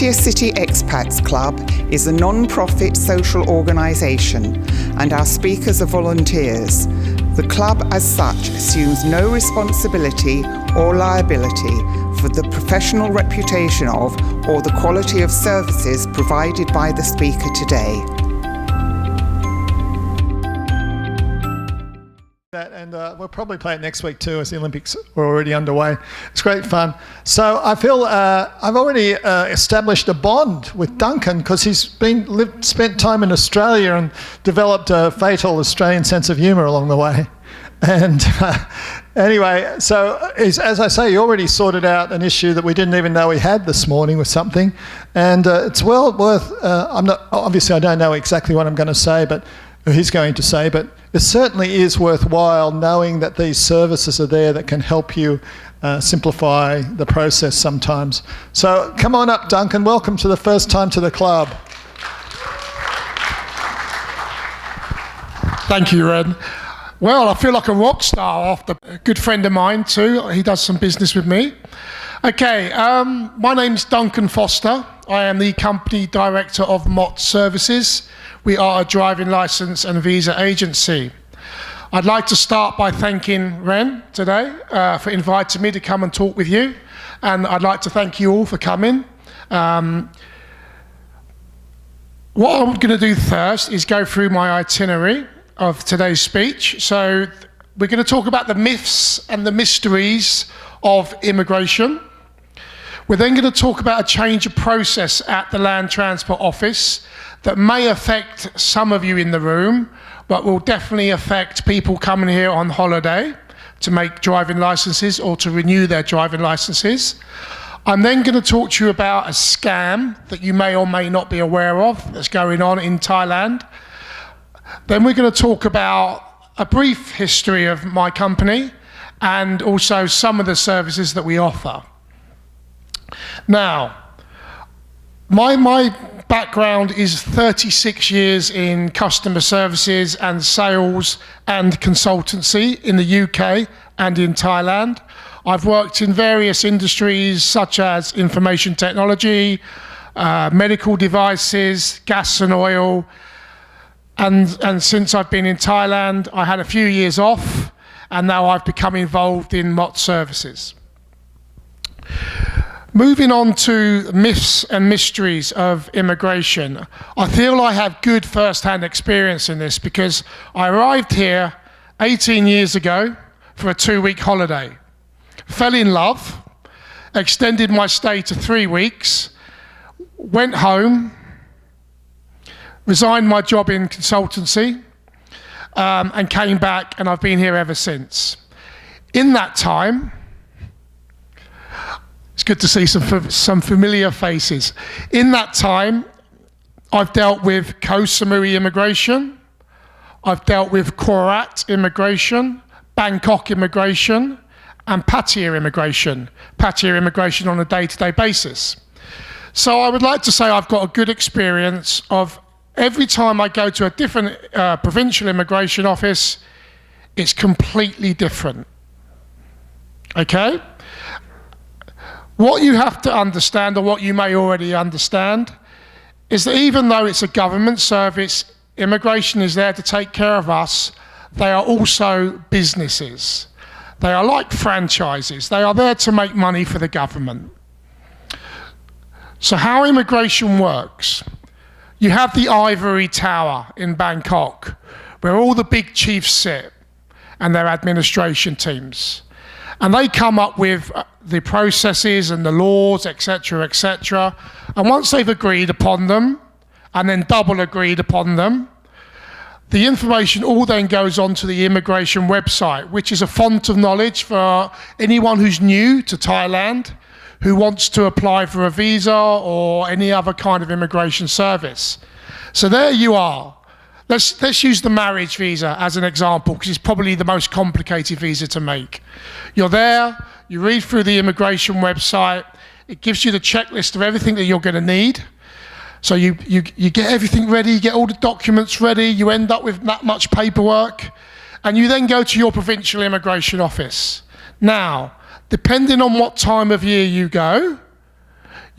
City Expats Club is a non-profit social organisation and our speakers are volunteers. The club as such assumes no responsibility or liability for the professional reputation of or the quality of services provided by the speaker today. And we'll probably play it next week too, as the Olympics are already underway. It's great fun. So I feel I've already established a bond with Duncan because he's spent time in Australia and developed a fatal Australian sense of humour along the way. And anyway, so as I say, he already sorted out an issue that we didn't even know we had this morning with something. And it's well worth, obviously I don't know exactly what I'm going to say, but he's going to say, but it certainly is worthwhile knowing that these services are there that can help you simplify the process sometimes. So come on up, Duncan. Welcome to the first time to the club. Thank you, Red. Well, I feel like a rock star after a good friend of mine too. He does some business with me. Okay, my name's Duncan Foster. I am the company director of Mott Services. We are a driving licence and visa agency. I'd like to start by thanking Ren today for inviting me to come and talk with you. And I'd like to thank you all for coming. What I'm going to do first is go through my itinerary of today's speech. So we're going to talk about the myths and the mysteries of immigration. We're then going to talk about a change of process at the Land Transport Office that may affect some of you in the room, but will definitely affect people coming here on holiday to make driving licenses or to renew their driving licenses. I'm then going to talk to you about a scam that you may or may not be aware of that's going on in Thailand. Then we're going to talk about a brief history of my company and also some of the services that we offer. Now, my background is 36 years in customer services and sales and consultancy in the UK and in Thailand. I've worked in various industries such as information technology, medical devices, gas and oil, and since I've been in Thailand, I had a few years off, and now I've become involved in Mott Services. Moving on to myths and mysteries of immigration. I feel I have good first-hand experience in this because I arrived here 18 years ago for a 2-week holiday. Fell in love, extended my stay to 3 weeks, went home, resigned my job in consultancy, and came back, and I've been here ever since. In that time, it's good to see some familiar faces. In that time, I've dealt with Koh Samui immigration, I've dealt with Korat immigration, Bangkok immigration, and Pattaya immigration. Pattaya immigration on a day-to-day basis. So I would like to say I've got a good experience of every time I go to a different provincial immigration office, it's completely different. Okay? What you have to understand, or what you may already understand, is that even though it's a government service, immigration is there to take care of us, they are also businesses. They are like franchises. They are there to make money for the government. So how immigration works, you have the Ivory Tower in Bangkok, where all the big chiefs sit and their administration teams. And they come up with the processes and the laws, etc., etc. And once they've agreed upon them, and then double agreed upon them, the information all then goes onto the immigration website, which is a font of knowledge for anyone who's new to Thailand, who wants to apply for a visa or any other kind of immigration service. So there you are. Let's use the marriage visa as an example, because it's probably the most complicated visa to make. You're there, you read through the immigration website, it gives you the checklist of everything that you're going to need. So you get everything ready, you get all the documents ready, you end up with that much paperwork, and you then go to your provincial immigration office. Now, depending on what time of year you go,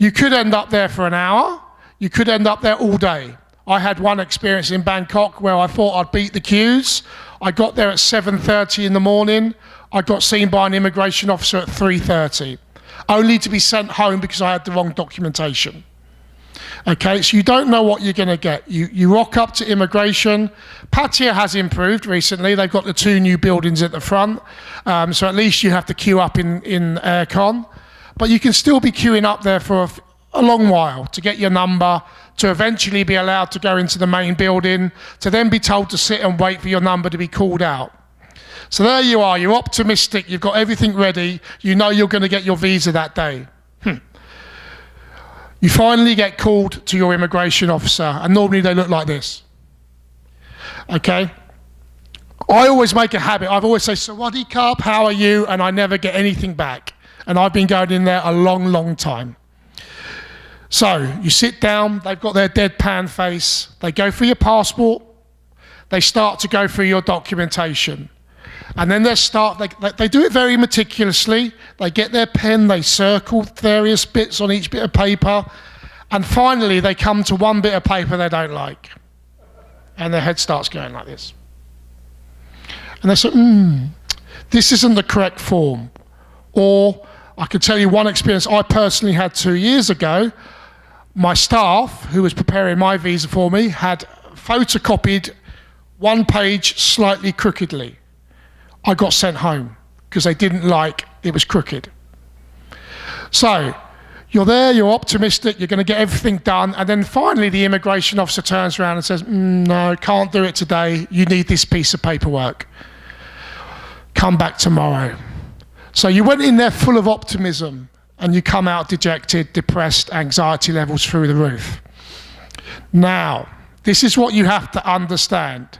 You could end up there for an hour. You could end up there all day. I had one experience in Bangkok where I thought I'd beat the queues. I got there at 7:30 in the morning. I got seen by an immigration officer at 3:30, only to be sent home because I had the wrong documentation. Okay, so you don't know what you're going to get. You rock up to immigration. Pattaya has improved recently. They've got the 2 new buildings at the front, so at least you have to queue up in aircon. But you can still be queuing up there for a long while to get your number, to eventually be allowed to go into the main building, to then be told to sit and wait for your number to be called out. So there you are. You're optimistic. You've got everything ready. You know you're going to get your visa that day. You finally get called to your immigration officer, and normally they look like this. Okay? I always make a habit. I've always say, "Sawadee Karp, how are you?" And I never get anything back. And I've been going in there a long, long time. So you sit down, they've got their deadpan face, they go through your passport, they start to go through your documentation. And then they do it very meticulously. They get their pen, they circle various bits on each bit of paper, and finally they come to one bit of paper they don't like. And their head starts going like this. And they say, this isn't the correct form. Or I could tell you one experience I personally had 2 years ago. My staff, who was preparing my visa for me, had photocopied one page slightly crookedly. I got sent home because they didn't like it was crooked. So you're there, you're optimistic, you're going to get everything done, and then finally the immigration officer turns around and says, no, can't do it today, you need this piece of paperwork. Come back tomorrow. So you went in there full of optimism, and you come out dejected, depressed, anxiety levels through the roof. Now, this is what you have to understand.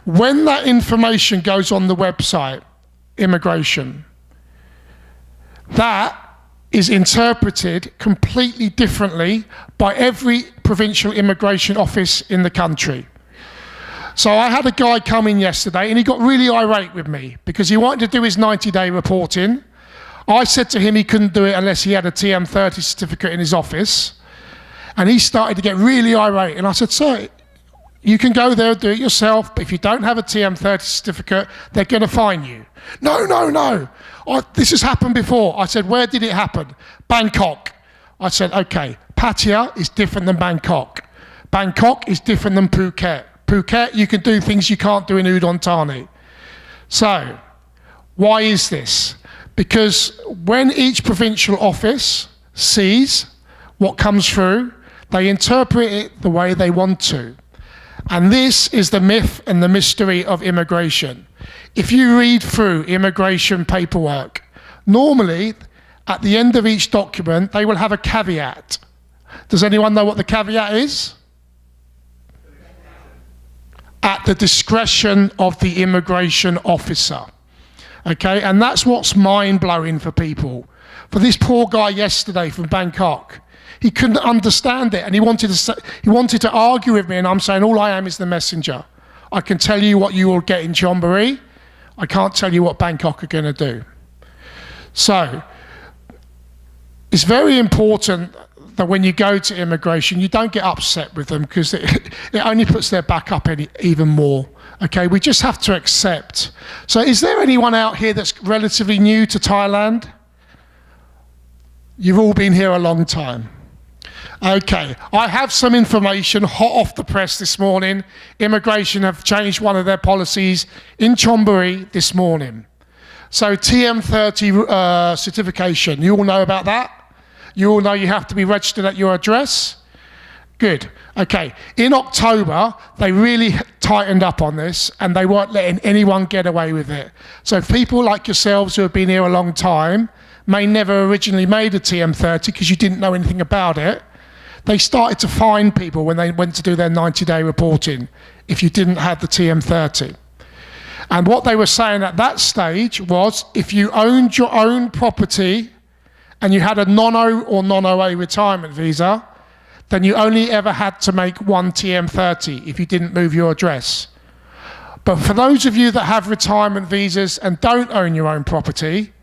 When that information goes on the website, immigration, that is interpreted completely differently by every provincial immigration office in the country. So I had a guy come in yesterday and he got really irate with me because he wanted to do his 90-day reporting. I said to him he couldn't do it unless he had a TM30 certificate in his office. And he started to get really irate. And I said, sir, you can go there and do it yourself, but if you don't have a TM30 certificate, they're going to fine you. No. This has happened before. I said, where did it happen? Bangkok. I said, okay, Pattaya is different than Bangkok. Bangkok is different than Phuket. Phuket, you can do things you can't do in Udon Thani. So, why is this? Because when each provincial office sees what comes through, they interpret it the way they want to. And this is the myth and the mystery of immigration. If you read through immigration paperwork, normally at the end of each document, they will have a caveat. Does anyone know what the caveat is? At the discretion of the immigration officer. Okay, and that's what's mind-blowing for people. For this poor guy yesterday from Bangkok, he couldn't understand it, and he wanted to argue with me, and I'm saying all I am is the messenger. I can tell you what you will get in Chonburi. I can't tell you what Bangkok are going to do. So it's very important that when you go to immigration, you don't get upset with them because it only puts their back up even more. Okay, we just have to accept. So is there anyone out here that's relatively new to Thailand? You've all been here a long time. Okay, I have some information hot off the press this morning. Immigration have changed one of their policies in Chonburi this morning. So TM30 certification, you all know about that? You all know you have to be registered at your address? Good. Okay. In October, they really tightened up on this and they weren't letting anyone get away with it. So people like yourselves who have been here a long time may never originally made a TM30 because you didn't know anything about it. They started to fine people when they went to do their 90-day reporting if you didn't have the TM30. And what they were saying at that stage was if you owned your own property and you had a non-O or non-OA retirement visa, then you only ever had to make one TM30 if you didn't move your address. But for those of you that have retirement visas and don't own your own property,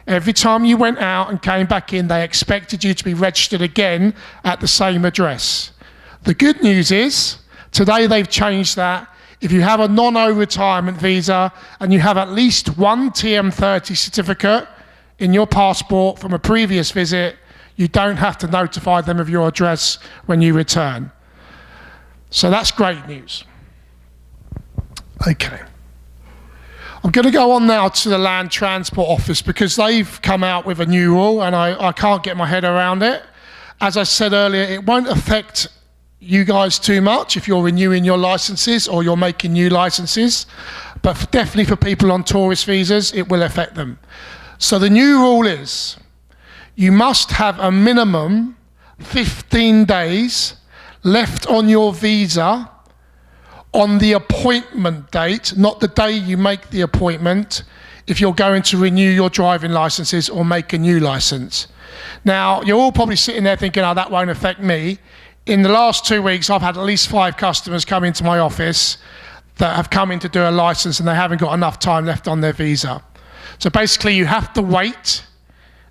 Every time you went out and came back in, they expected you to be registered again at the same address. The good news is, today they've changed that. If you have a non-retirement visa and you have at least one TM30 certificate in your passport from a previous visit, you don't have to notify them of your address when you return. So that's great news. Okay. I'm going to go on now to the Land Transport Office because they've come out with a new rule and I can't get my head around it. As I said earlier, it won't affect you guys too much if you're renewing your licenses or you're making new licenses, but definitely for people on tourist visas, it will affect them. So the new rule is you must have a minimum 15 days left on your visa on the appointment date, not the day you make the appointment, if you're going to renew your driving licenses or make a new license. Now, you're all probably sitting there thinking, oh, that won't affect me. In the last 2 weeks, I've had at least 5 customers come into my office that have come in to do a license and they haven't got enough time left on their visa. So basically, you have to wait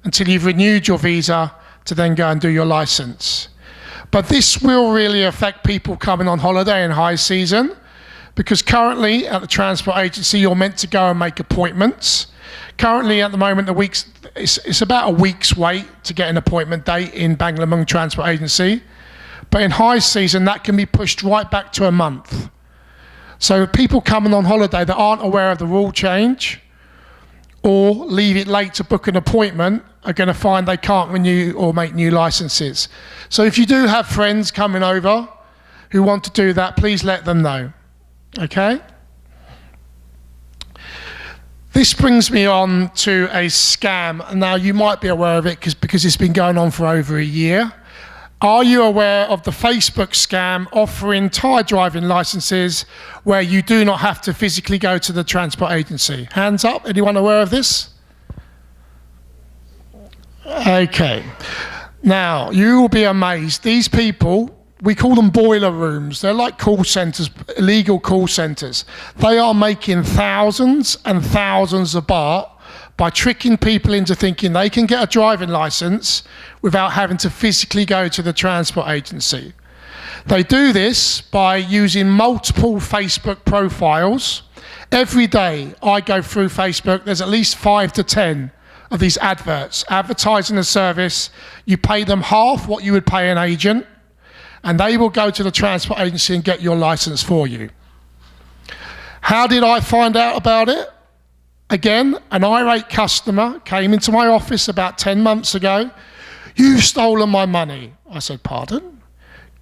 until you've renewed your visa to then go and do your license. But this will really affect people coming on holiday in high season because currently at the transport agency, you're meant to go and make appointments. Currently at the moment, it's about a week's wait to get an appointment date in Banglamung Transport Agency. But in high season, that can be pushed right back to a month. So people coming on holiday that aren't aware of the rule change or leave it late to book an appointment are going to find they can't renew or make new licenses. So if you do have friends coming over who want to do that, please let them know. Okay? This brings me on to a scam. Now, you might be aware of it because it's been going on for over a year. Are you aware of the Facebook scam offering Thai driving licenses where you do not have to physically go to the transport agency? Hands up, anyone aware of this? Okay. Now, you will be amazed. These people, we call them boiler rooms. They're like call centers, illegal call centers. They are making thousands and thousands of baht by tricking people into thinking they can get a driving license without having to physically go to the transport agency. They do this by using multiple Facebook profiles. Every day I go through Facebook, there's at least 5 to 10 of these adverts advertising a service. You pay them half what you would pay an agent, and they will go to the transport agency and get your license for you. How did I find out about it? Again, an irate customer came into my office about 10 months ago. You've stolen my money. I said, pardon?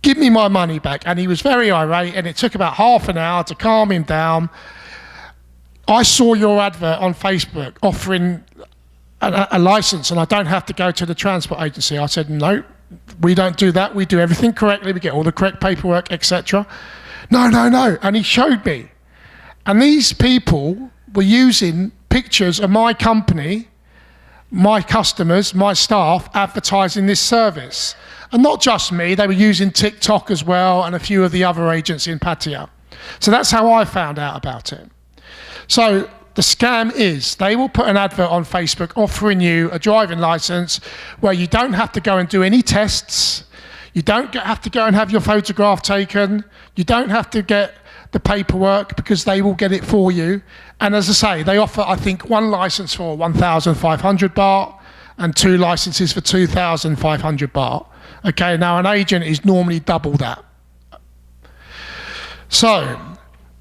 Give me my money back. And he was very irate, and it took about half an hour to calm him down. I saw your advert on Facebook offering a license, and I don't have to go to the transport agency. I said, no, we don't do that. We do everything correctly. We get all the correct paperwork, etc. No. And he showed me. And these people were using pictures of my company, my customers, my staff, advertising this service. And not just me, they were using TikTok as well and a few of the other agents in Pattaya. So that's how I found out about it. So the scam is they will put an advert on Facebook offering you a driving license where you don't have to go and do any tests, you don't have to go and have your photograph taken, you don't have to get the paperwork because they will get it for you. And as I say, they offer, I think, 1 license for 1,500 baht and 2 licenses for 2,500 baht. Okay, now an agent is normally double that. So,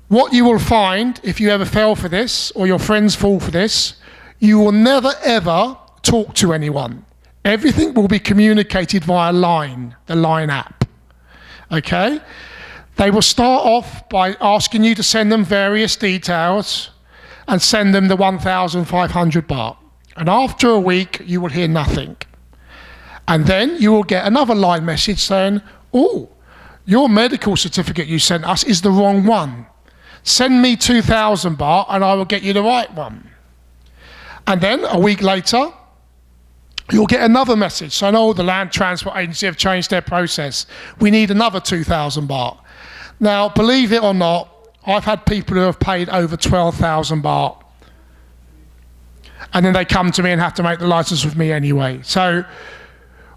what you will find if you ever fell for this or your friends fall for this, you will never ever talk to anyone. Everything will be communicated via Line, the Line app. Okay? They will start off by asking you to send them various details and send them the 1,500 baht. And after a week, you will hear nothing. And then you will get another Line message saying, oh, your medical certificate you sent us is the wrong one. Send me 2,000 baht and I will get you the right one. And then a week later, you'll get another message saying, oh, the Land Transport Agency have changed their process. We need another 2,000 baht. Now, believe it or not, I've had people who have paid over 12,000 baht. and then they come to me and have to make the license with me anyway. So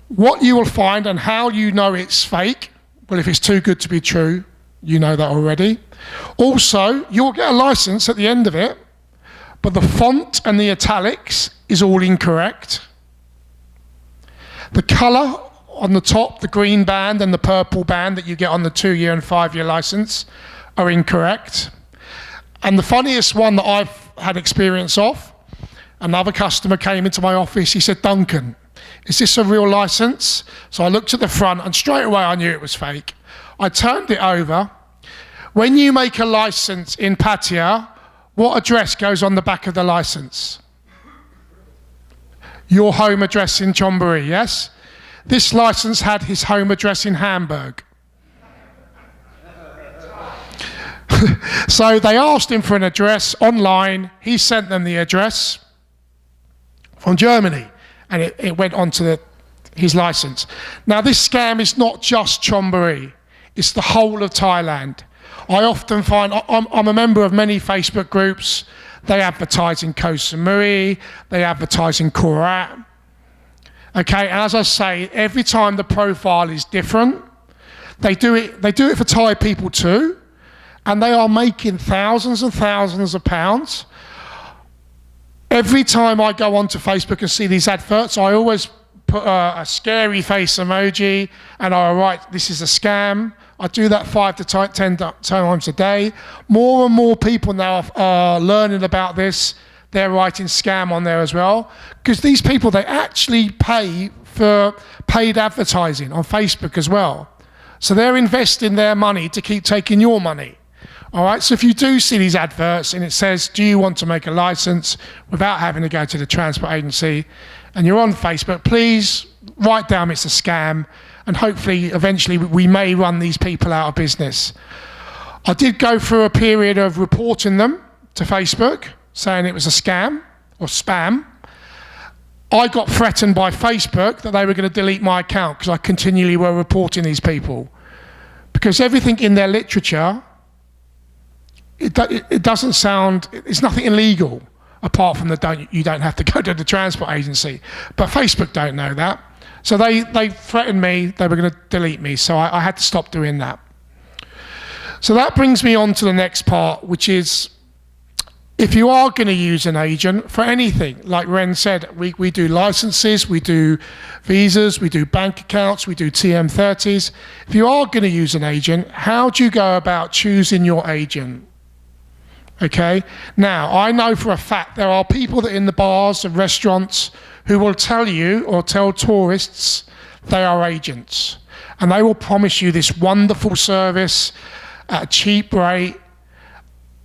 what you will find and how you know it's fake, well, if it's too good to be true, you know that already. Also, you'll get a license at the end of it, but the font and the italics is all incorrect. The colour on the top, the green band and the purple band that you get on the 2-year and 5-year license are incorrect. And the funniest one that I've had experience of, another customer came into my office, he said, "Duncan, is this a real license?" So I looked at the front and straight away I knew it was fake. I turned it over. When you make a license in Pattaya, what address goes on the back of the license? Your home address in Chonburi, yes? This license had his home address in Hamburg. So they asked him for an address online. He sent them the address from Germany, and it went on to his license. Now, this scam is not just Chonburi. It's the whole of Thailand. I often find, I'm a member of many Facebook groups. They advertise in Koh Samui, they advertise in Korat. Okay, and as I say, every time the profile is different. They do it for Thai people too, and they are making thousands and thousands of pounds. Every time I go onto Facebook and see these adverts, I always put a scary face emoji, and I write, "This is a scam." I do that 5 to 10 times a day. More and more people now are learning about this. They're writing scam on there as well. Because these people, they actually pay for paid advertising on Facebook as well. So they're investing their money to keep taking your money. All right, so if you do see these adverts and it says, "Do you want to make a license without having to go to the transport agency?" and you're on Facebook, please write down it's a scam, and hopefully eventually we may run these people out of business. I did go through a period of reporting them to Facebook, saying it was a scam or spam. I got threatened by Facebook that they were going to delete my account because I continually were reporting these people. Because everything in their literature, it doesn't sound, it's nothing illegal apart from you don't have to go to the transport agency. But Facebook don't know that. So they threatened me, they were going to delete me, so I had to stop doing that. So that brings me on to the next part, which is, if you are going to use an agent for anything, like Ren said, we do licenses, we do visas, we do bank accounts, we do TM30s. If you are going to use an agent, how do you go about choosing your agent? Okay, now I know for a fact there are people that in the bars and restaurants who will tell you or tell tourists they are agents, and they will promise you this wonderful service at a cheap rate.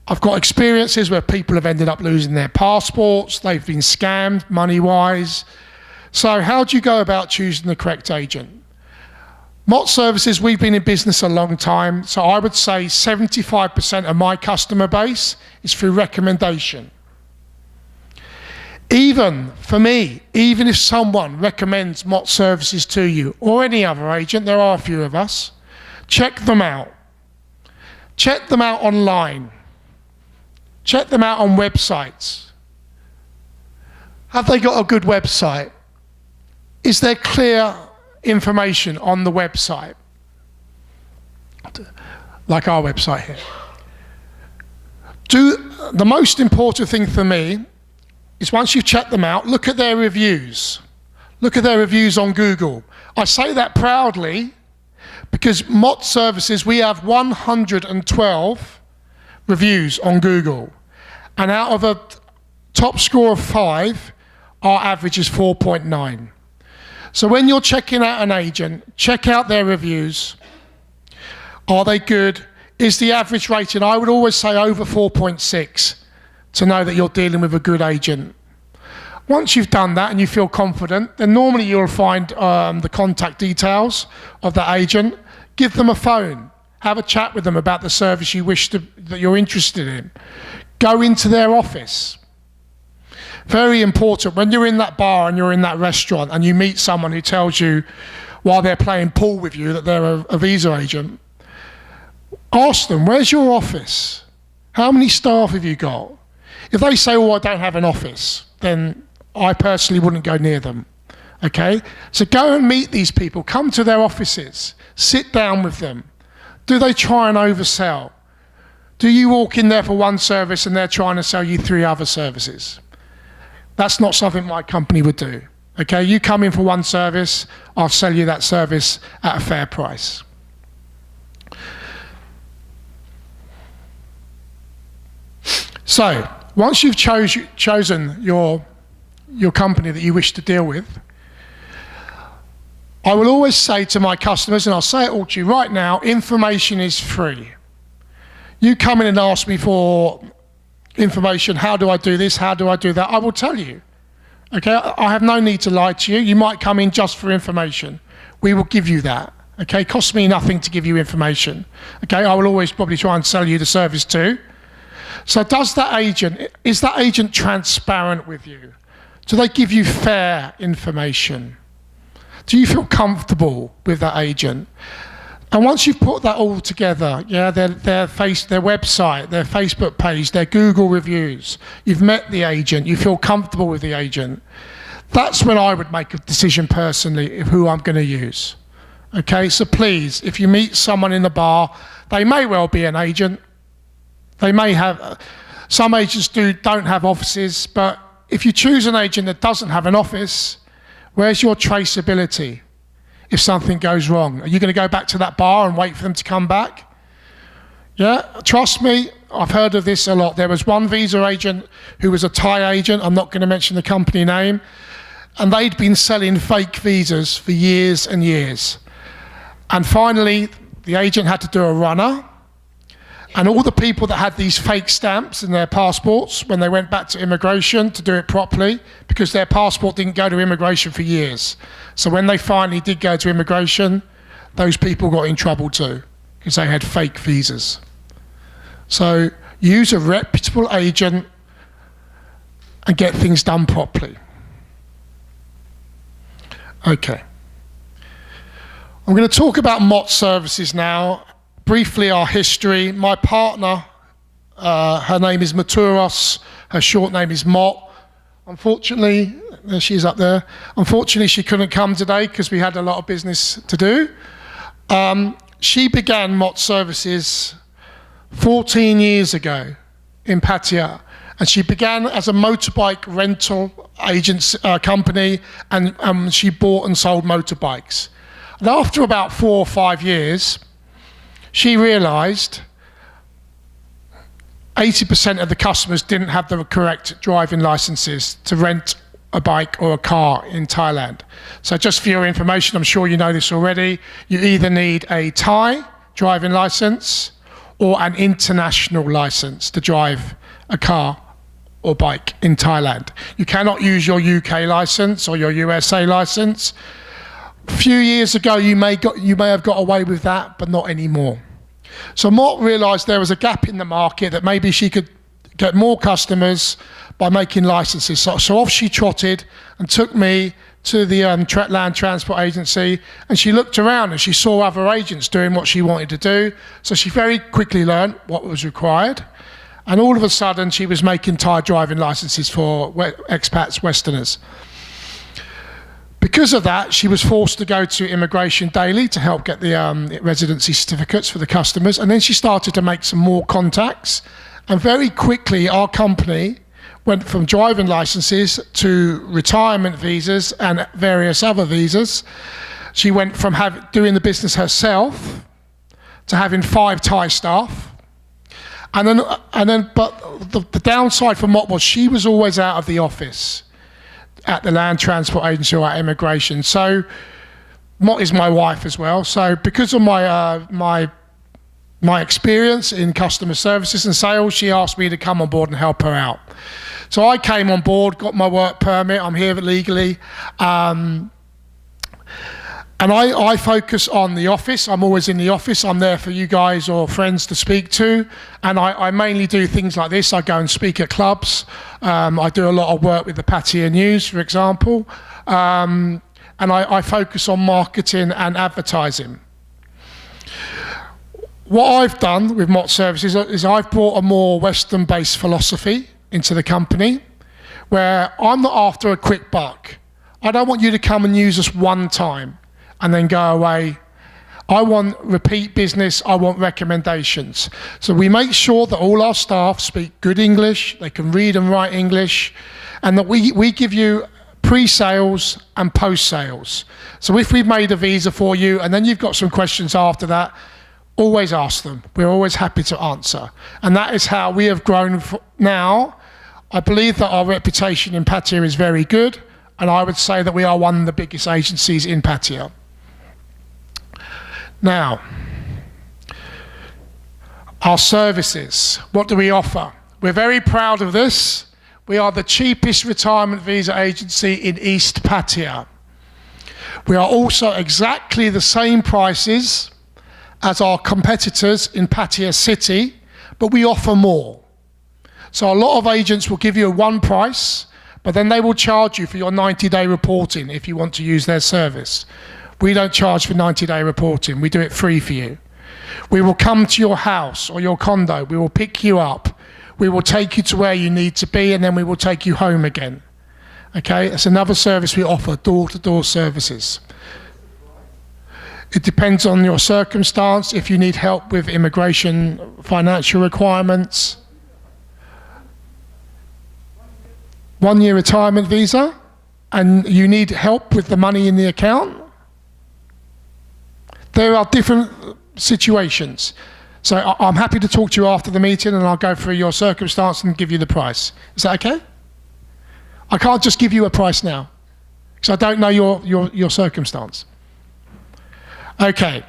I've got experiences where people have ended up losing their passports, they've been scammed money-wise. So how do you go about choosing the correct agent? Mott Services, we've been in business a long time, so I would say 75% of my customer base is through recommendation. Even for me, even if someone recommends Mott Services to you or any other agent, there are a few of us, check them out. Check them out online. Check them out on websites. Have they got a good website? Is there clear information on the website? Like our website here. The most important thing for me is once you've checked them out, look at their reviews. Look at their reviews on Google. I say that proudly because Mott Services, we have 112 reviews on Google. And out of a top score of 5, our average is 4.9. So when you're checking out an agent, check out their reviews. Are they good? Is the average rating, I would always say over 4.6 to know that you're dealing with a good agent. Once you've done that and you feel confident, then normally you'll find the contact details of that agent. Give them a phone. Have a chat with them about the service that you're interested in. Go into their office. Very important, when you're in that bar and you're in that restaurant and you meet someone who tells you while they're playing pool with you that they're a visa agent, ask them, where's your office? How many staff have you got? If they say, "Oh, I don't have an office," then I personally wouldn't go near them. Okay? So go and meet these people. Come to their offices. Sit down with them. Do they try and oversell? Do you walk in there for one service and they're trying to sell you 3 other services? That's not something my company would do. Okay? You come in for one service, I'll sell you that service at a fair price. So, once you've chosen your company that you wish to deal with, I will always say to my customers, and I'll say it all to you right now, information is free. You come in and ask me for information, how do I do this, how do I do that, I will tell you. Okay, I have no need to lie to you. You might come in just for information. We will give you that. Okay, it costs me nothing to give you information. Okay, I will always probably try and sell you the service too. So is that agent transparent with you? Do they give you fair information? Do you feel comfortable with that agent? And once you've put that all together, yeah, their website, their Facebook page, their Google reviews, you've met the agent, you feel comfortable with the agent, that's when I would make a decision personally of who I'm going to use. Okay, so please, if you meet someone in the bar, they may well be an agent. They may have, some agents don't have offices, but if you choose an agent that doesn't have an office, where's your traceability if something goes wrong? Are you going to go back to that bar and wait for them to come back? Yeah, trust me, I've heard of this a lot. There was one visa agent who was a Thai agent, I'm not going to mention the company name, and they'd been selling fake visas for years and years. And finally, the agent had to do a runner, and all the people that had these fake stamps in their passports, when they went back to immigration to do it properly, because their passport didn't go to immigration for years. So when they finally did go to immigration, those people got in trouble too, because they had fake visas. So use a reputable agent and get things done properly. Okay. I'm going to talk about MOT services now. Briefly, our history. My partner, her name is Maturos, her short name is Mott. Unfortunately, there she is up there. Unfortunately, she couldn't come today because we had a lot of business to do. She began Mott services 14 years ago in Pattaya, and she began as a motorbike rental company, and she bought and sold motorbikes. And after about 4 or 5 years, she realised 80% of the customers didn't have the correct driving licenses to rent a bike or a car in Thailand. So just for your information, I'm sure you know this already, you either need a Thai driving licence or an international licence to drive a car or bike in Thailand. You cannot use your UK licence or your USA licence. A few years ago, you may have got away with that, but not anymore. So Mott realised there was a gap in the market, that maybe she could get more customers by making licenses. So off she trotted and took me to the Land Transport Agency, and she looked around and she saw other agents doing what she wanted to do. So she very quickly learned what was required, and all of a sudden she was making Thai driving licenses for expats, Westerners. Because of that, she was forced to go to immigration daily to help get the residency certificates for the customers. And then she started to make some more contacts. And very quickly, our company went from driving licenses to retirement visas and various other visas. She went from doing the business herself to having 5 Thai staff. But the downside for Mott was she was always out of the office at the Land Transport Agency or at immigration. So Mott is my wife as well. So because of my experience in customer services and sales, she asked me to come on board and help her out. So I came on board, got my work permit, I'm here legally. And I focus on the office. I'm always in the office. I'm there for you guys or friends to speak to. And I mainly do things like this. I go and speak at clubs. I do a lot of work with the Pattaya News, for example. And I focus on marketing and advertising. What I've done with Mott Services is I've brought a more Western-based philosophy into the company, where I'm not after a quick buck. I don't want you to come and use us one time and then go away. I want repeat business, I want recommendations. So we make sure that all our staff speak good English, they can read and write English, and that we give you pre-sales and post-sales. So if we've made a visa for you and then you've got some questions after that, always ask them. We're always happy to answer. And that is how we have grown now. I believe that our reputation in Pattaya is very good, and I would say that we are one of the biggest agencies in Pattaya. Now, our services, what do we offer? We're very proud of this. We are the cheapest retirement visa agency in East Pattaya. We are also exactly the same prices as our competitors in Pattaya City, but we offer more. So a lot of agents will give you one price, but then they will charge you for your 90-day reporting if you want to use their service. We don't charge for 90-day reporting. We do it free for you. We will come to your house or your condo. We will pick you up. We will take you to where you need to be, and then we will take you home again. Okay, that's another service we offer, door-to-door services. It depends on your circumstance, if you need help with immigration, financial requirements. 1-year retirement visa, and you need help with the money in the account. There are different situations. So I'm happy to talk to you after the meeting, and I'll go through your circumstance and give you the price. Is that okay? I can't just give you a price now, because I don't know your circumstance. Okay.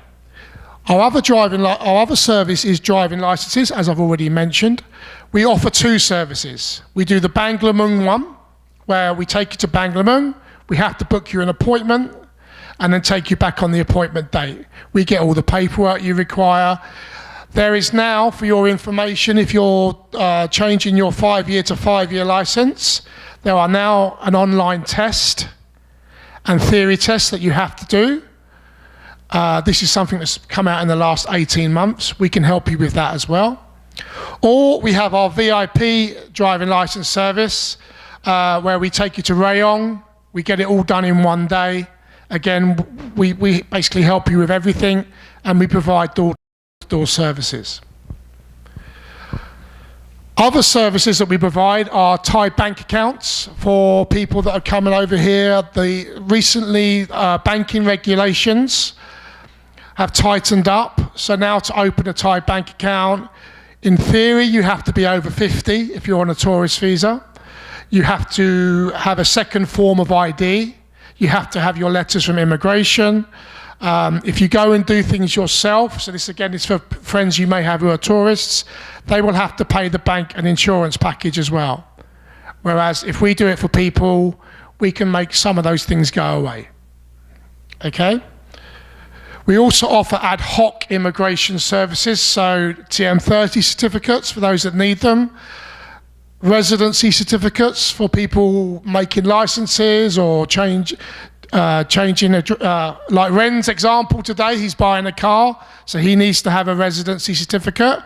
Our other service is driving licenses, as I've already mentioned. We offer 2 services. We do the Banglamung one, where we take you to Banglamung. We have to book you an appointment and then take you back on the appointment date. We get all the paperwork you require. There is now, for your information, if you're changing your 5-year to 5-year license, there are now an online test and theory test that you have to do. This is something that's come out in the last 18 months. We can help you with that as well. Or we have our VIP driving license service, where we take you to Rayong. We get it all done in one day. Again, we basically help you with everything, and we provide door-to-door services. Other services that we provide are Thai bank accounts for people that are coming over here. Recently, banking regulations have tightened up. So now to open a Thai bank account, in theory, you have to be over 50 if you're on a tourist visa. You have to have a second form of ID. You have to have your letters from immigration. If you go and do things yourself, so this again is for friends you may have who are tourists, they will have to pay the bank an insurance package as well. Whereas if we do it for people, we can make some of those things go away. Okay? We also offer ad hoc immigration services, so TM30 certificates for those that need them, residency certificates for people making licenses or changing like Ren's example today, he's buying a car, so he needs to have a residency certificate,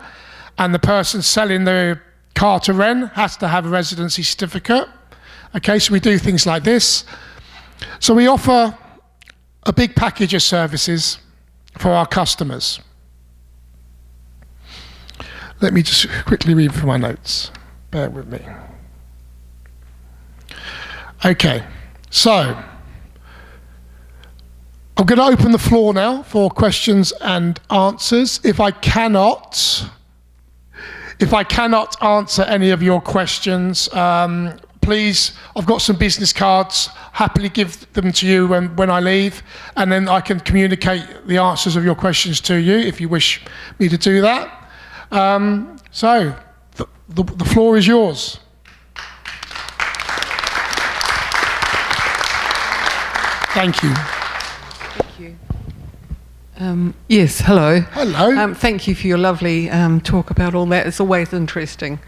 and the person selling the car to Ren has to have a residency certificate. Okay, so we do things like this. So we offer a big package of services for our customers. Let me just quickly read through my notes. Bear with me. Okay, so I'm going to open the floor now for questions and answers. If I cannot answer any of your questions, please, I've got some business cards, happily give them to you when I leave, and then I can communicate the answers of your questions to you if you wish me to do that. So the floor is yours. Thank you. Thank you. Yes, hello. Hello. Thank you for your lovely talk about all that. It's always interesting.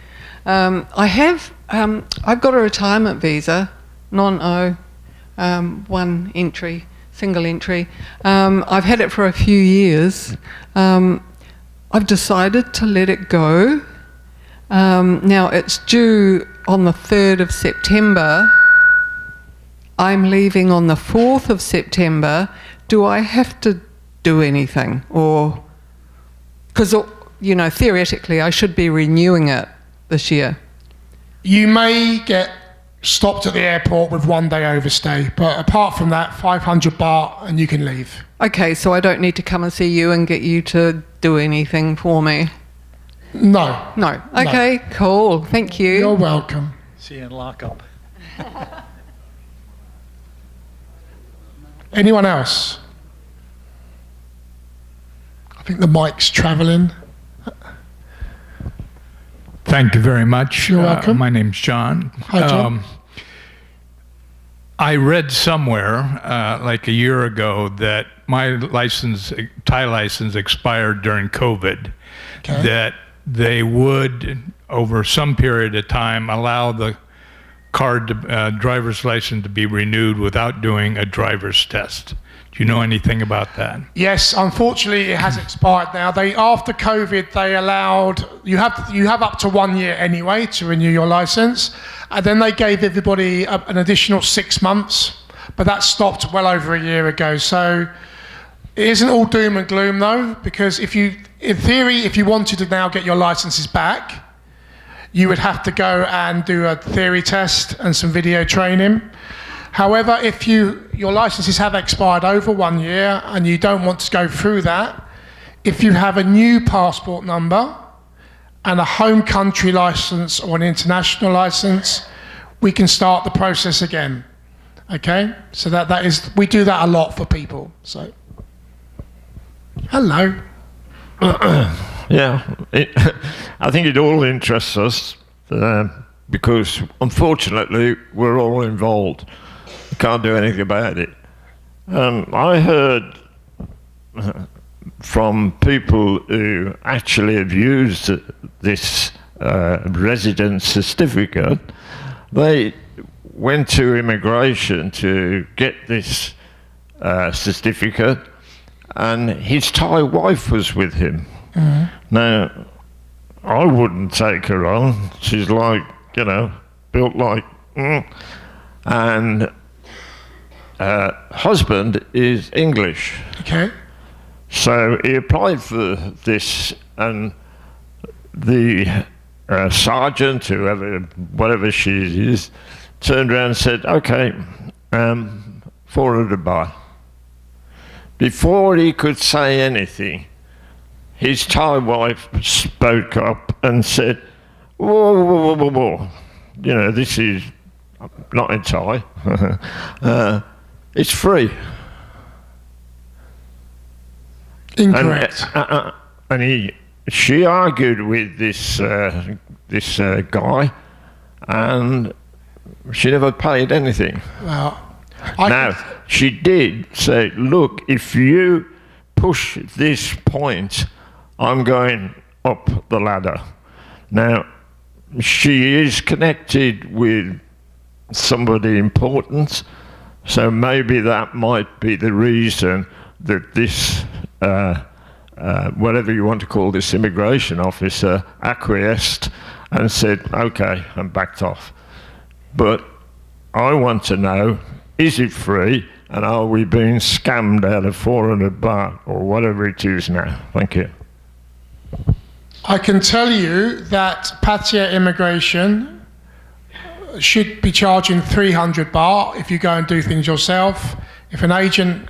I've got a retirement visa, non-O, one entry, single entry. I've had it for a few years. I've decided to let it go. Now it's due on the 3rd of September. I'm leaving on the 4th of September. Do I have to do anything? Or, because, theoretically, I should be renewing it this year. You may get stopped at the airport with 1 day overstay, but apart from that, 500 baht and you can leave. Okay, so I don't need to come and see you and get you to do anything for me? No. No. Okay, cool. Thank you. You're welcome. See you in lockup. Anyone else? I think the mic's travelling. Thank you very much. You're welcome. My name's John. Hi, John. I read somewhere, like a year ago, that my Thai license expired during COVID. Okay. That they would, over some period of time, allow the driver's license to be renewed without doing a driver's test. Do you know anything about that? Yes, unfortunately, it has expired now. After COVID, they allowed you have up to 1 year anyway to renew your license, and then they gave everybody an additional 6 months, but that stopped well over a year ago. So it isn't all doom and gloom though, because in theory, if you wanted to now get your licenses back, you would have to go and do a theory test and some video training. However, if your licenses have expired over 1 year and you don't want to go through that, if you have a new passport number and a home country license or an international license, we can start the process again. Okay? So that is, we do that a lot for people. So, hello. Yeah, I think it all interests us because unfortunately we're all involved. We can't do anything about it. I heard from people who actually have used this residence certificate. They went to immigration to get this certificate, and his Thai wife was with him. Mm-hmm. Now, I wouldn't take her on. She's like, built like, and husband is English. Okay. So he applied for this, and the sergeant, whatever she is, turned around and said, okay, 400 baht. Before he could say anything, his Thai wife spoke up and said, whoa, whoa, whoa, whoa, whoa. This is not in Thai. It's free. Incorrect. And she argued with this guy, and she never paid anything. Well, she did say, look, if you push this point, I'm going up the ladder. Now, she is connected with somebody important, so maybe that might be the reason that this, whatever you want to call this immigration officer, acquiesced and said, okay, and backed off. But I want to know, is it free, and are we being scammed out of 400 baht or whatever it is now? Thank you. I can tell you that Pattaya Immigration should be charging 300 baht if you go and do things yourself. If an agent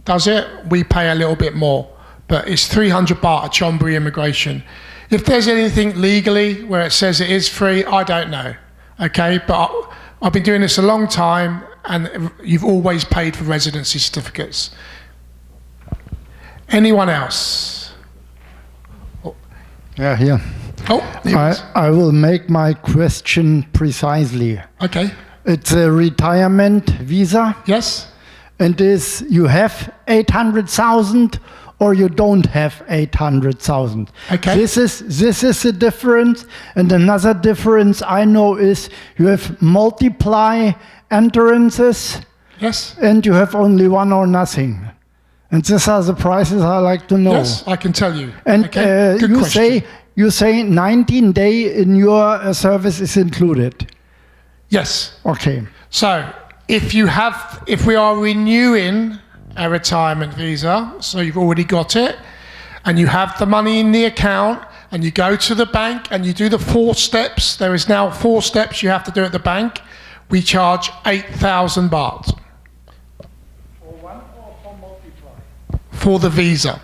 does it, we pay a little bit more. But it's 300 baht at Chonburi Immigration. If there's anything legally where it says it is free, I don't know. Okay, but I've been doing this a long time, and you've always paid for residency certificates. Anyone else? Yeah, here. Oh, I will make my question precisely. Okay. It's a retirement visa. Yes. And you have 800,000 or you don't have 800,000. Okay. This is the difference. And another difference I know is you have multiply entrances. Yes. And you have only one or nothing. And these are the prices I like to know. Yes, I can tell you. And okay. Good you question. say you say 19 day in your service is included. Yes. Okay. So if we are renewing a retirement visa, so you've already got it, and you have the money in the account, and you go to the bank and you do the 4 steps, there is now 4 steps you have to do at the bank, we charge 8,000 baht. For one or for multiply? For the visa.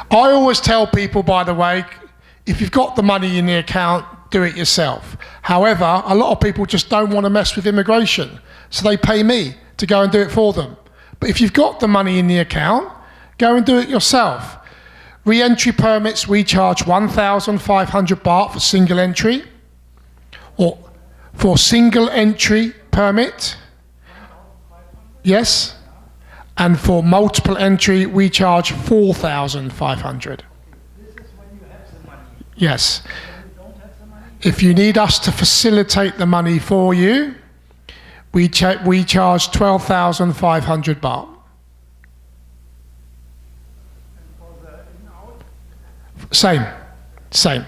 I always tell people, by the way, if you've got the money in the account, do it yourself. However, a lot of people just don't want to mess with immigration, so they pay me to go and do it for them. But if you've got the money in the account, go and do it yourself. Re-entry permits, we charge 1,500 baht for single entry, or for single entry permit, yes, and for multiple entry, we charge 4,500. This is when you have the money. Yes. When you don't have the money? If you need us to facilitate the money for you, we charge 12,500 baht. Same. And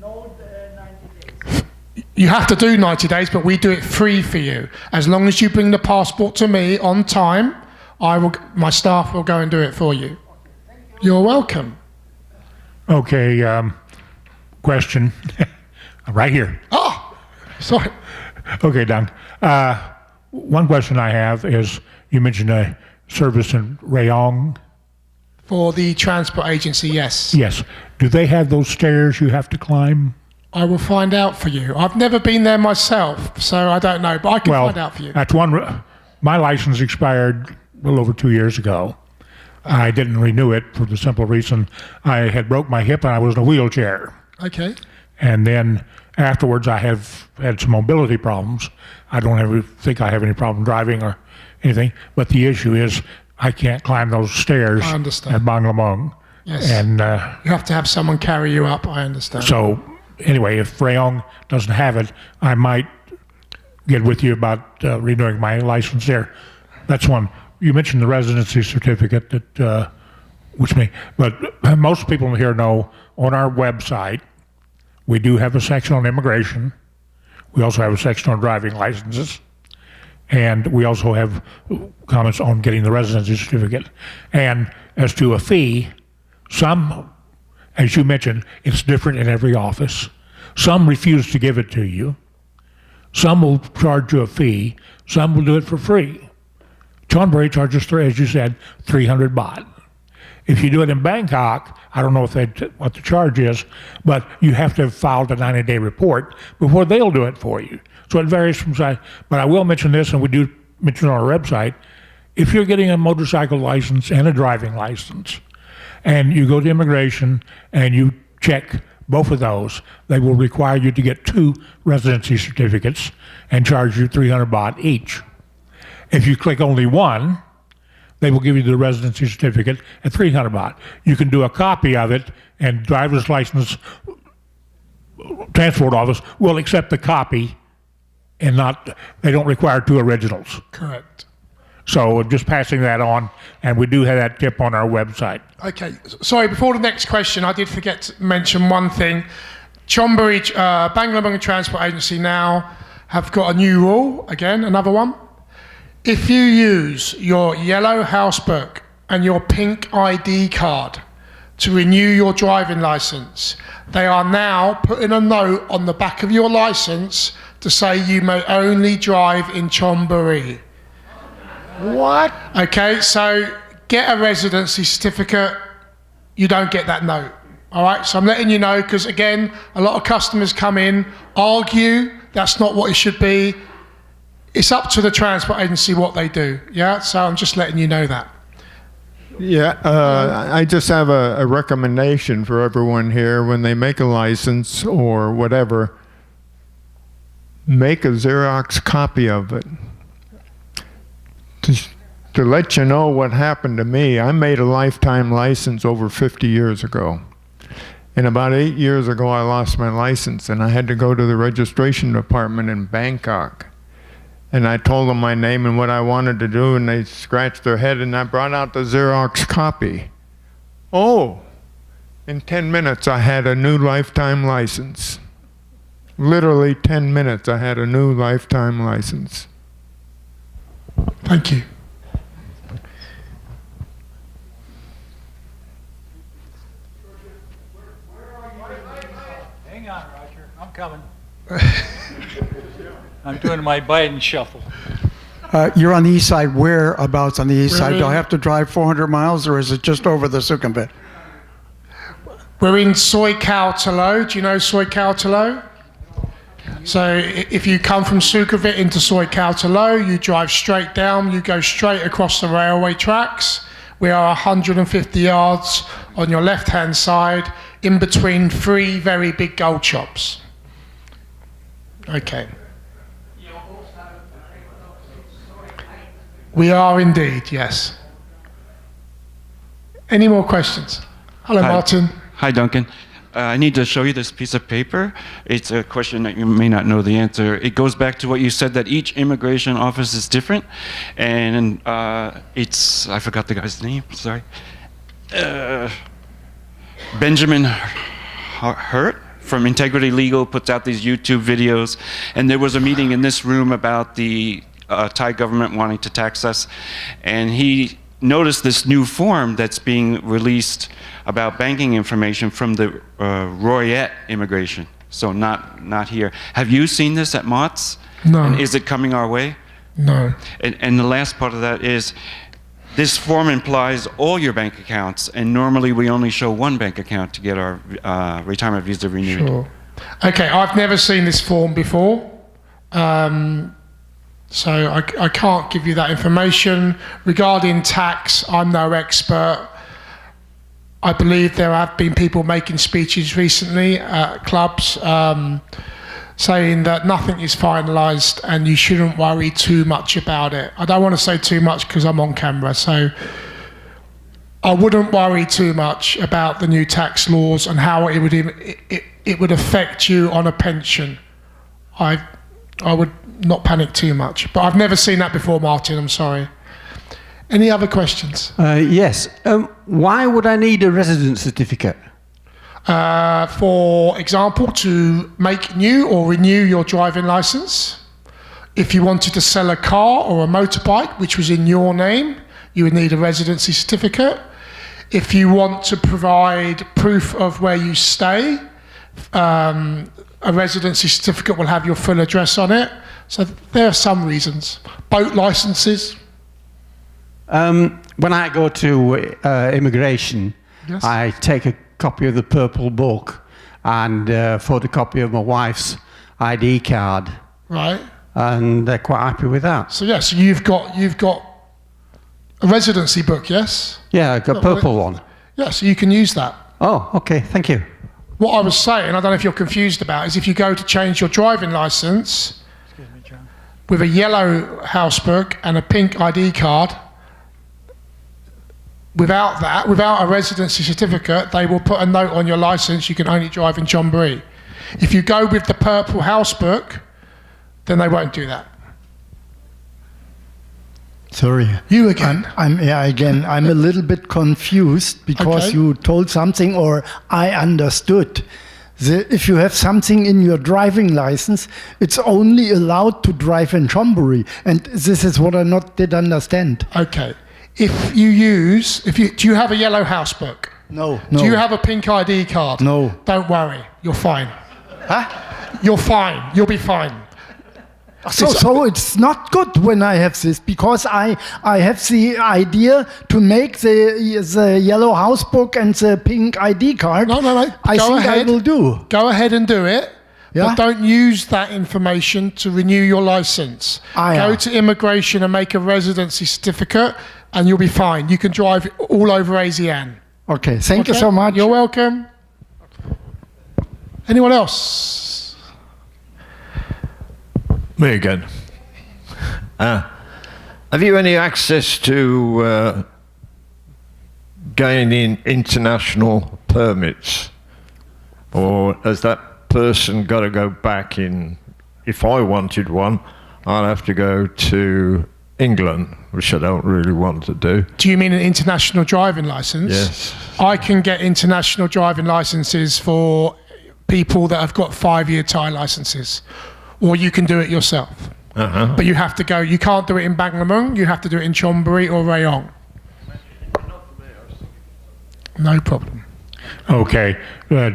no 90 days. You have to do 90 days, but we do it free for you. As long as you bring the passport to me on time, my staff will go and do it for you. You're welcome. Okay, question. Right here. Oh, sorry. Okay, Don. One question I have is, you mentioned a service in Rayong. For the transport agency, yes. Yes. Do they have those stairs you have to climb? I will find out for you. I've never been there myself, so I don't know, but I can find out for you. That's one. My license expired a little over 2 years ago. I didn't renew it for the simple reason I had broke my hip and I was in a wheelchair. Okay. And then afterwards I have had some mobility problems. I don't ever think I have any problem driving or anything, but the issue is I can't climb those stairs I understand. at Banglamong. Yes. And You have to have someone carry you up, I understand. so anyway, if Rayong doesn't have it, I might get with you about renewing my license there. That's one. You mentioned the residency certificate that, but most people here know on our website, we do have a section on immigration. We also have a section on driving licenses. And we also have comments on getting the residency certificate. And as to a fee, some, as you mentioned, it's different in every office. Some refuse to give it to you. Some will charge you a fee. Some will do it for free. Chonburi charges, as you said, 300 baht. If you do it in Bangkok, I don't know what the charge is, but you have to have filed a 90-day report before they'll do it for you. So it varies from side. But I will mention this, and we do mention it on our website. If you're getting a motorcycle license and a driving license, and you go to immigration and you check both of those, they will require you to get 2 residency certificates and charge you 300 baht each. If you click only one, they will give you the residency certificate at 300 baht. You can do a copy of it, and driver's license transport office will accept the copy, and they don't require 2 originals. Correct. So just passing that on, and we do have that tip on our website. Okay, sorry, before the next question, I did forget to mention one thing. Chonburi, Banglamong Transport Agency now have got a new rule, again, another one. If you use your yellow house book and your pink ID card to renew your driving license, they are now putting a note on the back of your license to say you may only drive in Chonburi. What? Okay, so get a residency certificate, you don't get that note. All right, so I'm letting you know, because again, a lot of customers come in, argue, that's not what it should be. It's up to the transport agency what they do, yeah? So I'm just letting you know that. Yeah, I just have a recommendation for everyone here. When they make a license or whatever, make a Xerox copy of it. To let you know what happened to me, I made a lifetime license over 50 years ago. And about 8 years ago, I lost my license, and I had to go to the registration department in Bangkok. And I told them my name and what I wanted to do, and they scratched their head, and I brought out the Xerox copy. Oh, In 10 minutes, I had a new lifetime license. Literally 10 minutes, I had a new lifetime license. Thank you. Hang on, Roger. I'm coming. I'm doing my Biden shuffle. You're on the east side. Whereabouts on the east side? Do I have to drive 400 miles, or is it just over the Sukhumvit? We're in Soy-Cowtalo. Do you know Soy-Cowtalo? So if you come from Sukhumvit into Soy-Cowtalo, you drive straight down, you go straight across the railway tracks. We are 150 yards on your left-hand side, in between 3 very big gold shops. Okay. We are indeed, yes. Any more questions? Hello, Hi. Martin. Hi, Duncan. I need to show you this piece of paper. It's a question that you may not know the answer. It goes back to what you said, that each immigration office is different. And it's, I forgot the guy's name, sorry. Benjamin Hurt from Integrity Legal puts out these YouTube videos. And there was a meeting in this room about the Thai government wanting to tax us. And he noticed this new form that's being released about banking information from the Royette immigration. So not here. Have you seen this at Mott's? No. And is it coming our way? No. And the last part of that is, this form implies all your bank accounts, and normally we only show one bank account to get our retirement visa renewed. Sure. Okay, I've never seen this form before. So I can't give you that information. Regarding tax, I'm no expert. I believe there have been people making speeches recently at clubs saying that nothing is finalised and you shouldn't worry too much about it. I don't want to say too much because I'm on camera, so I wouldn't worry too much about the new tax laws and how it would affect you on a pension. I would not panic too much, but I've never seen that before, Martin. I'm sorry. Any other questions? Yes. Why would I need a residence certificate? For example, to make new or renew your driving license. If you wanted to sell a car or a motorbike which was in your name, you would need a residency certificate. If you want to provide proof of where you stay, a residency certificate will have your full address on it. So there are some reasons. Boat licenses. When I go to immigration, Yes. I take a copy of the purple book and a photocopy of my wife's ID card, Right. and they're quite happy with that. So yes, you've got a residency book, yes? Yeah, a purple one. Yeah, so you can use that. Oh, okay, thank you. What I was saying, I don't know if you're confused about, is if you go to change your driving license with a yellow house book and a pink ID card, without a residency certificate, they will put a note on your license, you can only drive in Chonburi. If you go with the purple house book, then they won't do that. Sorry. You again. I'm a little bit confused because Okay. you told something, or I understood. If you have something in your driving license, it's only allowed to drive in Chonburi, and this is what I did understand. Okay. Do you have a yellow house book? No. Do you have a pink ID card? No. Don't worry, you're fine. Huh? You're fine, you'll be fine. So it's not good when I have this, because I have the idea to make the yellow house book and the pink ID card. No. I Go think ahead. I will do. Go ahead and do it. Yeah? But don't use that information to renew your license. Go to immigration and make a residency certificate, and you'll be fine. You can drive all over ASEAN. Okay, thank you so much. You're welcome. Anyone else? Me again. Have you any access to gaining international permits? Or has that person got to go back in? If I wanted one, I'd have to go to England, which I don't really want to do. Do you mean an international driving license? Yes. I can get international driving licenses for people that have got 5-year Thai licenses, or you can do it yourself. But you have to go, you can't do it in Banglamung, you have to do it in Chonburi or Rayong. No problem. Okay,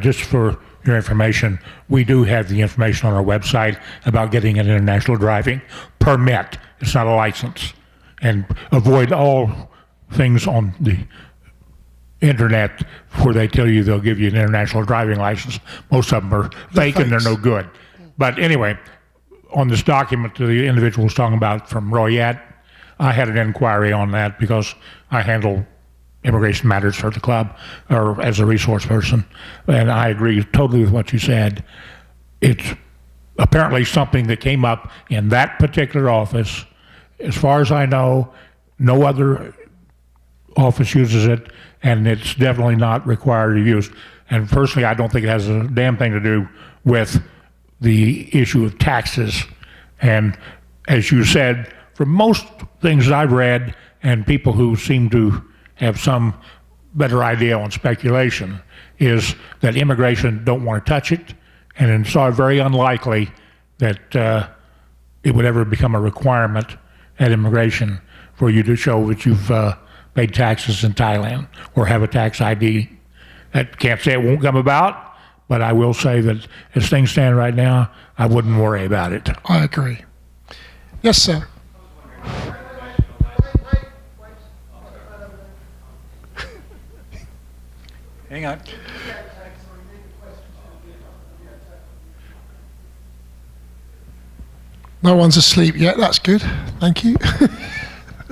just for your information, we do have the information on our website about getting an international driving permit. It's not a license. And avoid all things on the internet where they tell you they'll give you an international driving license. Most of them are fake and they're no good. But anyway, on this document the individual was talking about from Royat, I had an inquiry on that because I handle immigration matters for the club or as a resource person, and I agree totally with what you said. It's apparently something that came up in that particular office. As far as I know, no other office uses it, and it's definitely not required to use. And personally, I don't think it has a damn thing to do with the issue of taxes. And as you said, for most things that I've read, and people who seem to have some better idea on speculation, is that immigration don't want to touch it, and it's very unlikely that it would ever become a requirement at immigration for you to show that you've paid taxes in Thailand or have a tax ID. I can't say it won't come about, but I will say that as things stand right now, I wouldn't worry about it. I agree. Yes, sir. Hang on. No one's asleep yet. That's good. Thank you.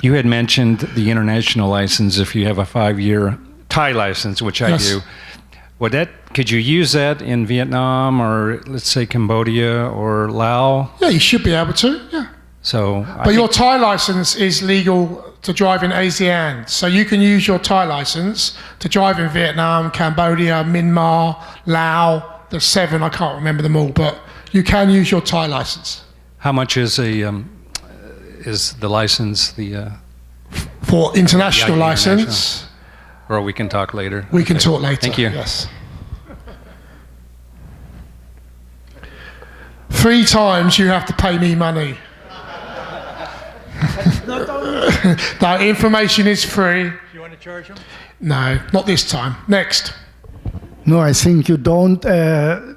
You had mentioned the international license if you have a 5-year Thai license, which I do. Could you use that in Vietnam or let's say Cambodia or Laos? Yeah, you should be able to. Yeah. So, but your Thai license is legal to drive in ASEAN, so you can use your Thai license to drive in Vietnam, Cambodia, Myanmar, Laos. There's 7, I can't remember them all, but you can use your Thai license. How much is the license? For international license? Or we can talk later. We can talk later. Thank you. Yes. 3 times you have to pay me money. No, information is free. Do you want to charge them? No, not this time. Next. No, I think you don't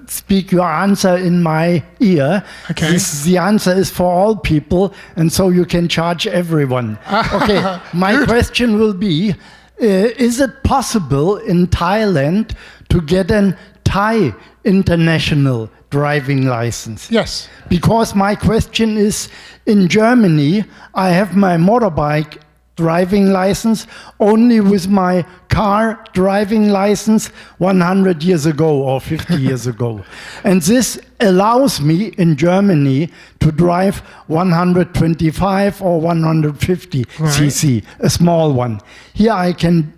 speak your answer in my ear. Okay. The answer is for all people, and so you can charge everyone. Okay, my question will be, is it possible in Thailand to get a Thai international driving license? Yes. Because my question is, in Germany, I have my motorbike driving license only with my car driving license 100 years ago or 50 years ago. And this allows me in Germany to drive 125 or 150 cc, a small one. Here I can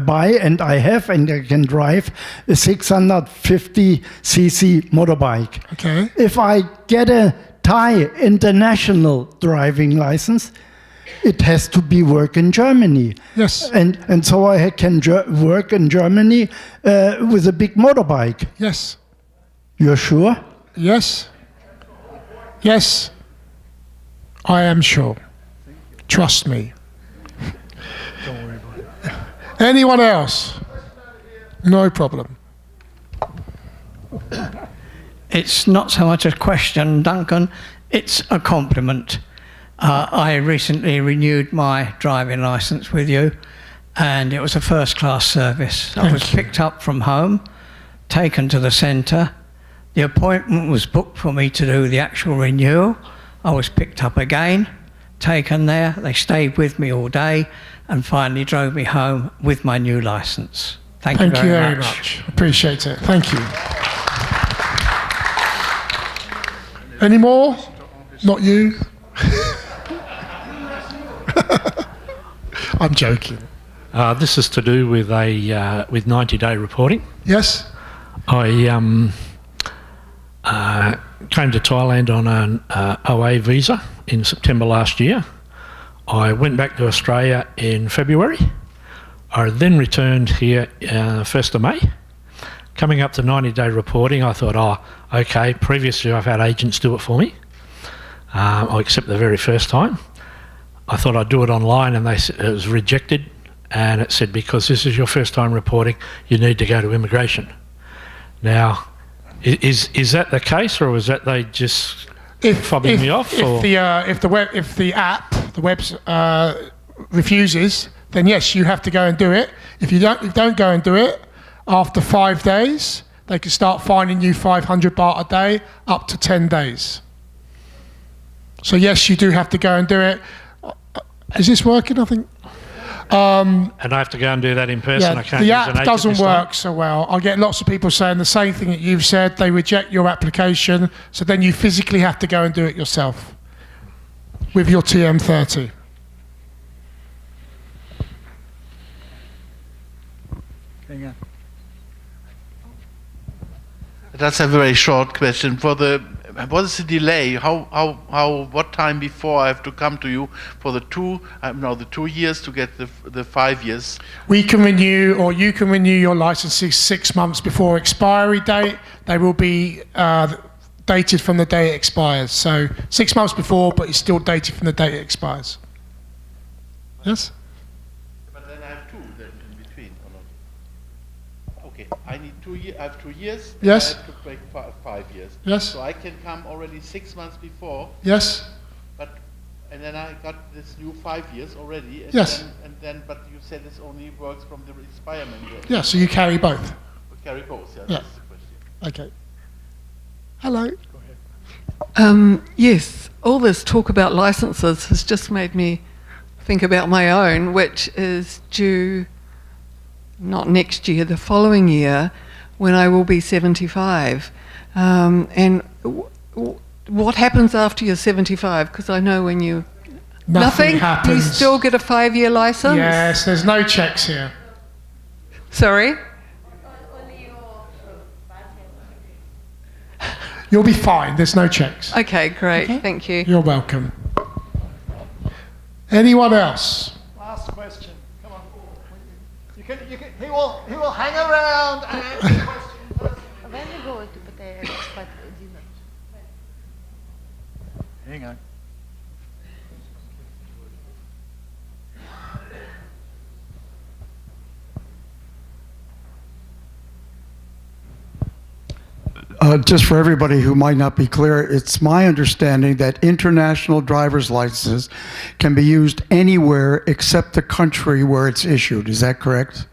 buy, and I have, and I can drive a 650 cc motorbike. Okay. If I get a Thai international driving license, it has to be work in Germany. Yes. And so I can work in Germany with a big motorbike. Yes. You're sure? Yes. Yes. I am sure. Trust me. Don't worry about it. Anyone else? No problem. It's not so much a question, Duncan, it's a compliment. I recently renewed my driving licence with you, and it was a first-class service. I was picked up from home, taken to the centre. The appointment was booked for me to do the actual renewal. I was picked up again, taken there. They stayed with me all day and finally drove me home with my new licence. Thank you very much. Appreciate it. Thank you. Any more? Not you? I'm joking. This is to do with with 90-day reporting. Yes. I came to Thailand on an OA visa in September last year. I went back to Australia in February. I then returned here 1st of May. Coming up to 90-day reporting, I thought, okay, previously I've had agents do it for me, except the very first time. I thought I'd do it online, and it was rejected, and it said, because this is your first time reporting, you need to go to immigration. Now, is that the case, or was that they just fobbing me off? If the app, the web refuses, then yes, you have to go and do it. If you don't go and do it, after 5 days, they can start fining you 500 baht a day, up to 10 days. So yes, you do have to go and do it. Is this working? I think. And I have to go and do that in person. Yeah, I can't the use app an agent doesn't this time? work so well. I get lots of people saying the same thing that you've said. They reject your application, so then you physically have to go and do it yourself with your TM30. That's a very short question. What is the delay? What time before I have to come to you for the 2 years to get the 5 years? We can renew, or you can renew your licenses 6 months before expiry date. They will be dated from the day it expires. So 6 months before, but it's still dated from the date it expires. Yes? But then I have two then in between, or not? Okay, I need 2 years. I have 2 years. Yes. I have to break 5 years. Yes. So I can come already 6 months before. Yes. And then I got this new 5 years already. And Yes. But you said this only works from the expiration date. Yeah, so you carry both. We carry both, yeah. Yeah. That's the question. Okay. Hello. Yes, all this talk about licenses has just made me think about my own, which is due not next year, the following year, when I will be 75. And what happens after you're 75? Because I know when you... Nothing happens. You still get a 5-year license? Yes, there's no checks here. Sorry? You'll be fine. There's no checks. Okay, great. Okay. Thank you. You're welcome. Anyone else? Last question. Come on. He will hang around and answer the question. When are you going to put the expat dinner? Hang on. Just for everybody who might not be clear, it's my understanding that international driver's licenses can be used anywhere except the country where it's issued. Is that correct?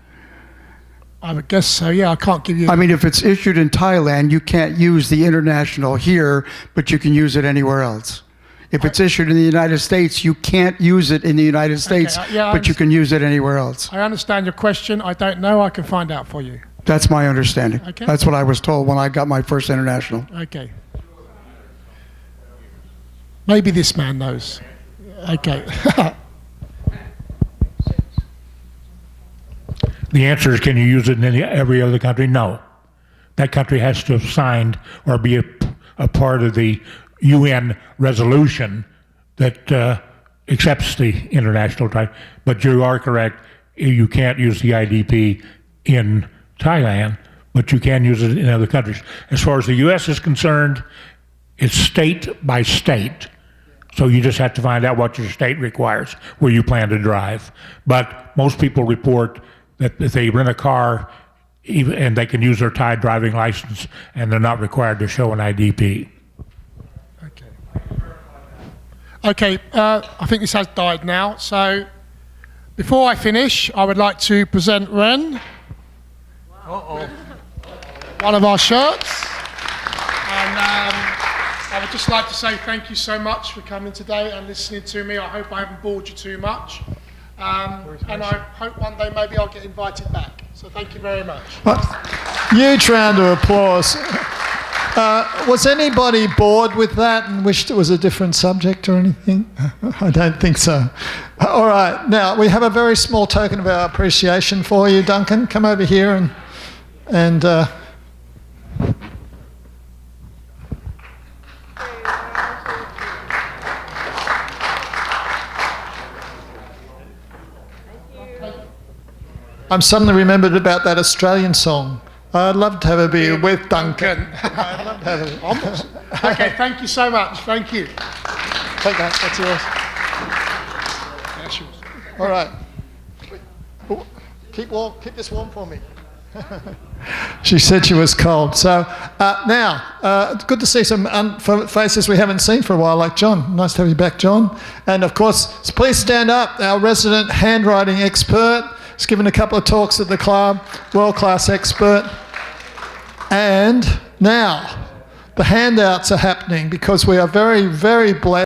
I would guess so, yeah. I can't give you... I mean, if it's issued in Thailand, you can't use the international here, but you can use it anywhere else. If it's issued in the United States, you can't use it in the United States, but you can use it anywhere else. I understand your question. I don't know. I can find out for you. That's my understanding. Okay. That's what I was told when I got my first international. Okay. Maybe this man knows. Okay. The answer is, can you use it in every other country? No. That country has to have signed or be a part of the UN resolution that accepts the international drive. But you are correct. You can't use the IDP in Thailand, but you can use it in other countries. As far as the U.S. is concerned, it's state by state. So you just have to find out what your state requires, where you plan to drive. But most people report that if they rent a car, and they can use their Thai driving license, and they're not required to show an IDP. Okay, I think this has died now. So before I finish, I would like to present Ren. One of our shirts. And I would just like to say thank you so much for coming today and listening to me. I hope I haven't bored you too much. And I hope one day maybe I'll get invited back. So thank you very much. Huge round of applause. Was anybody bored with that and wished it was a different subject or anything? I don't think so. All right, now we have a very small token of our appreciation for you, Duncan. Come over here and I'm suddenly remembered about that Australian song. I'd love to have a beer with Duncan. I'd love to have a beer. Almost. Okay, thank you so much. Thank you. Take that. That's yours. That's yours. All right. Ooh, keep this warm for me. She said she was cold. So now, it's good to see some faces we haven't seen for a while, like John. Nice to have you back, John. And of course, please stand up. Our resident handwriting expert. He's given a couple of talks at the club, world-class expert. And now, the handouts are happening because we are very, very blessed.